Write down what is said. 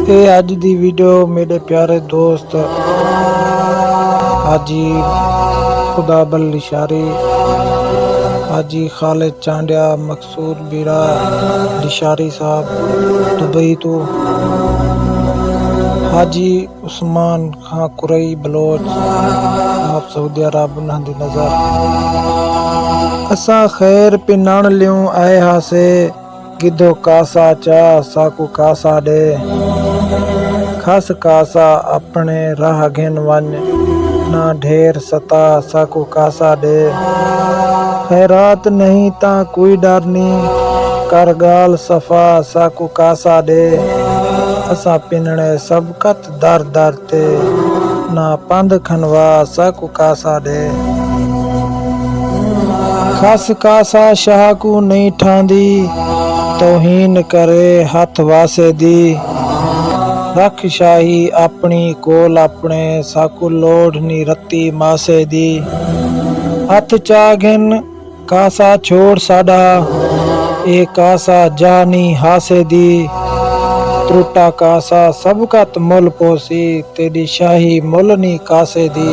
ये अज दी वीडियो मेरे प्यारे दोस्त हाजी खुदाबल लिशारी, हाजी खालिद चांडिया, मकसूद बीरा लिशारी साहब दुबई तो, हाजी उस्मान खां कुरई बलोच आप सऊदी अरब उन्हां दी नज़र। असा खैर पिनाण लियूं आए हासे, गिदो कासा चा साकू कासा दे, खस कासा अपने राह घेन वन, ना ढेर सता साकू कासा दे। खैरात नहीं ता कोई डर नी, कर गाल सफा साकू कासा दे। असा पिनने सबकत दर दर ते, ना पंध खनवा साकू कासा दे। खस कासा शाह को नहीं ठांदी, तौहीन करे हथ वासे दी। रख शाही अपनी कोल अपने, साकू लोड़ नी रत्ती मासे दी। हथ चागिन कासा छोड़ साडा, ए कासा जानी हासे दी। त्रुटा कासा सबकत मुल पोसी, तेरी शाही मुल नी कासे दी।